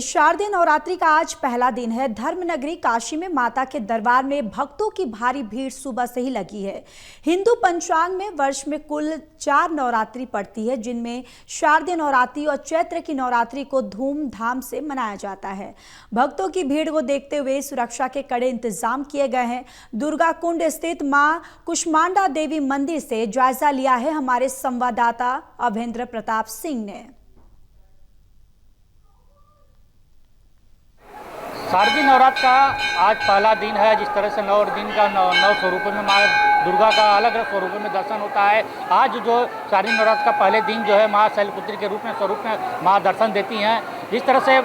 शारदीय नवरात्रि का आज पहला दिन है। धर्मनगरी काशी में माता के दरबार में भक्तों की भारी भीड़ सुबह से ही लगी है। हिंदू पंचांग में वर्ष में कुल 4 नवरात्रि पड़ती है, जिनमें शारदीय नवरात्रि और चैत्र की नवरात्रि को धूमधाम से मनाया जाता है। भक्तों की भीड़ को देखते हुए सुरक्षा के कड़े इंतजाम किए गए हैं। दुर्गा कुंड स्थित मां कुष्मांडा देवी मंदिर से जायजा लिया है हमारे संवाददाता अभेंद्र प्रताप सिंह ने। शारदीय नवरात्र का आज पहला दिन है। जिस तरह से 9 दिन का 9 स्वरूपों में माँ दुर्गा का अलग अलग स्वरूपों में दर्शन होता है। आज जो शारदीय नवरात्र का पहले दिन जो है माँ शैलपुत्री के स्वरूप में माँ दर्शन देती हैं। जिस तरह से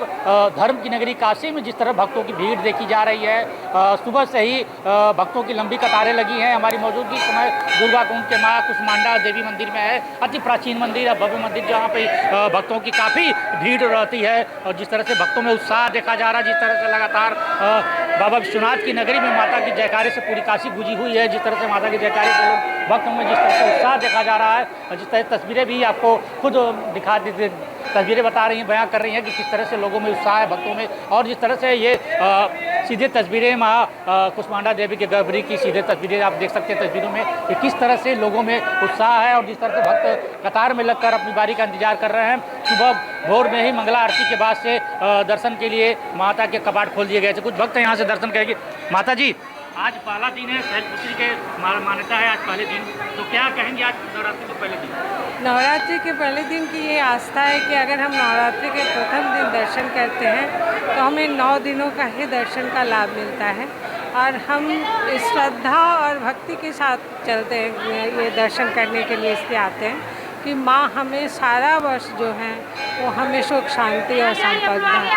धर्म की नगरी काशी में जिस तरह भक्तों की भीड़ देखी जा रही है, सुबह से ही भक्तों की लंबी कतारें लगी हैं। हमारी मौजूदगी समय दुर्गा कुंड के माँ कुष्मांडा देवी मंदिर में है। अति प्राचीन मंदिर है, भव्य मंदिर, जहाँ पे भक्तों की काफ़ी भीड़ रहती है। और जिस तरह से भक्तों में उत्साह देखा जा रहा है, जिस तरह से लगातार बाबा विश्वनाथ की नगरी में माता की जयकारे से पूरी काशी गुंजी हुई है। जिस तरह से माता की जयकारे से लोग भक्तों में जिस तरह से उत्साह देखा जा रहा है, और जिस तरह तस्वीरें भी आपको खुद दिखा दी, तस्वीरें बता रही हैं, बयां कर रही हैं कि किस तरह से लोगों में उत्साह है भक्तों में। और जिस तरह से ये सीधे तस्वीरें माँ कुष्मांडा देवी के गर्भगृह की सीधे तस्वीरें आप देख सकते हैं तस्वीरों में कि किस तरह से लोगों में उत्साह है। और जिस तरह से भक्त कतार में लगकर अपनी बारी का इंतजार कर रहे हैं। सुबह भोर में ही मंगला आरती के बाद से दर्शन के लिए माता के कपाट खोल दिए गए थे। कुछ भक्त यहाँ से दर्शन करेंगे। माता जी, आज पहला दिन है, शैलपुत्री के मान्यता है आज पहले दिन, तो क्या कहेंगे आज नवरात्रि के पहले दिन? नवरात्रि के पहले दिन की ये आस्था है कि अगर हम नवरात्रि के प्रथम दिन दर्शन करते हैं तो हमें 9 दिनों का ही दर्शन का लाभ मिलता है। और हम श्रद्धा और भक्ति के साथ चलते हैं, ये दर्शन करने के लिए इसलिए आते हैं कि माँ हमें सारा वर्ष जो है वो हमें सुख शांति और संपदा प्रदान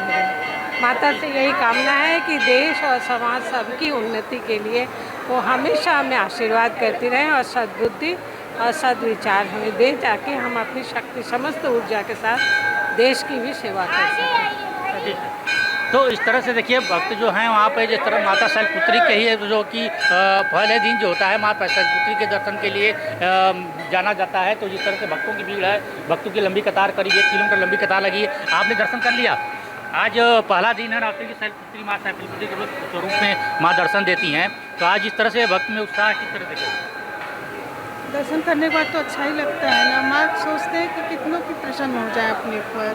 करें। माता से यही कामना है कि देश और समाज सबकी उन्नति के लिए वो हमेशा हमें आशीर्वाद करती रहें और सद्बुद्धि और सद्विचार हमें दे, ताकि हम अपनी शक्ति समस्त ऊर्जा के साथ देश की भी सेवा कर सकें। तो इस तरह से देखिए भक्त जो हैं वहाँ पे जिस तरह माता शैलपुत्री के ही जो कि पहले दिन जो होता है माँ शैलपुत्री के दर्शन के लिए जाना जाता है। तो जिस तरह से भक्तों की भीड़ है, भक्तों की लंबी कतार, करीब 1 किलोमीटर लंबी कतार लगी है। आपने दर्शन कर लिया? आज पहला दिन है रात्रि की शैलपुत्री माँ शैलपुत्री के स्वरूप में माँ दर्शन देती हैं। तो आज इस तरह से भक्त में उत्साह किस तरह से? दर्शन करने के बाद तो अच्छा ही लगता है ना। माँ सोचते हैं कि कितनों की प्रसन्न हो जाए अपने पर।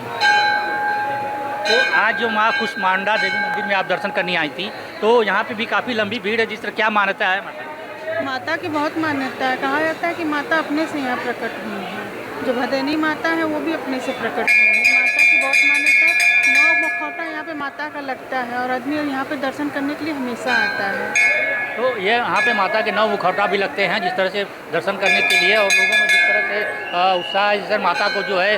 तो आज जो माँ कुष्मांडा देवी मंदिर में आप दर्शन करने आई थी, तो यहाँ पे भी काफ़ी लंबी भीड़ है। जिस तरह क्या मान्यता है माता? माता की बहुत मान्यता है। कहा जाता है कि माता अपने से यहाँ प्रकट हुई है। जो भदैनी माता है वो भी अपने से प्रकट हुई है। माता की बहुत मान्यता है। 9 मुखौटा यहाँ पे माता का लगता है और आदमी यहाँ पे दर्शन करने के लिए हमेशा आता है। तो ये यहाँ पे माता के 9 मुखौटा भी लगते हैं जिस तरह से दर्शन करने के लिए। और लोगों में जिस तरह से उत्साह है, जिस तरह माता को जो है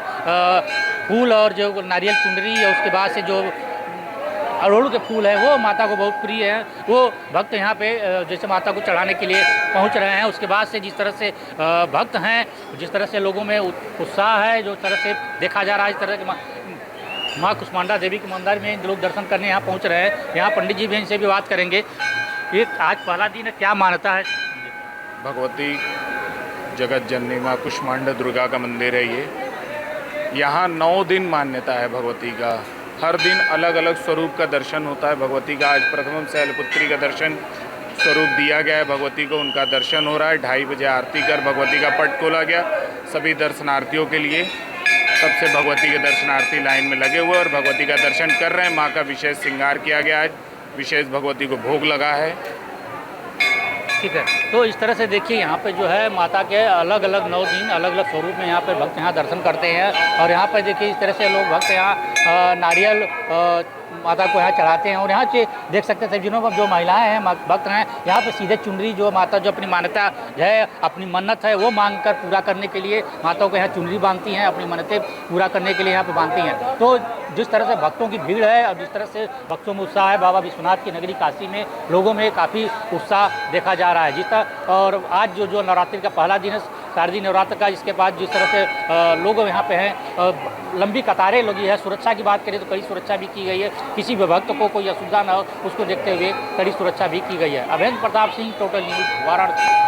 फूल और जो नारियल चुनरी है, उसके बाद से जो अड़हुल के फूल है वो माता को बहुत प्रिय है। वो भक्त यहाँ पे जैसे माता को चढ़ाने के लिए पहुँच रहे हैं। उसके बाद से जिस तरह से भक्त हैं, जिस तरह से लोगों में उत्साह है, जो तरह से देखा जा रहा है, इस तरह के माँ कुष्मांडा देवी के मंदिर में लोग दर्शन करने यहाँ पहुँच रहे हैं। यहाँ पंडित जी भी इनसे भी बात करेंगे। ये आज पहला दिन है, क्या मान्यता है? भगवती जगत जननी माँ कुष्मांडा दुर्गा का मंदिर है ये। यहाँ 9 दिन मान्यता है भगवती का। हर दिन अलग अलग स्वरूप का दर्शन होता है भगवती का। आज प्रथम शैलपुत्री का दर्शन स्वरूप दिया गया है भगवती को, उनका दर्शन हो रहा है। 2:30 बजे आरती कर भगवती का पट खोला गया सभी दर्शनार्थियों के लिए। तब से भगवती के दर्शनार्थी लाइन में लगे हुए और भगवती का दर्शन कर रहे हैं। माँ का विशेष श्रृंगार किया गया है, विशेष भगवती को भोग लगा है। ठीक है, तो इस तरह से देखिए यहाँ पे जो है माता के अलग अलग 9 दिन अलग अलग स्वरूप में यहाँ पे भक्त यहाँ दर्शन करते हैं। और यहाँ पे देखिए इस तरह से लोग भक्त यहाँ नारियल माता को यहाँ चढ़ाते हैं। और यहाँ से देख सकते हैं सभी जो महिलाएं हैं, भक्त हैं, यहाँ पे सीधे चुनरी जो माता जो अपनी मान्यता है, अपनी मन्नत है वो मांग कर पूरा करने के लिए माता को यहाँ चुनरी बांधती हैं, अपनी मन्नतें पूरा करने के लिए यहाँ पे बांधती हैं। तो जिस तरह से भक्तों की भीड़ है और जिस तरह से भक्तों में उत्साह है, बाबा विश्वनाथ की नगरी काशी में लोगों में काफ़ी उत्साह देखा जा रहा है। जिस तरह और आज जो नवरात्रि का पहला दिन है शारदीय नवरात्र का, इसके बाद जिस तरह से लोग यहाँ पे हैं, लंबी कतारें लगी है। सुरक्षा की बात करें तो कड़ी सुरक्षा भी की गई है, किसी भी भक्त को कोई असुविधा न हो उसको देखते हुए कड़ी सुरक्षा भी की गई है। अभेंद्र प्रताप सिंह, टोटल न्यूज़, वाराणसी।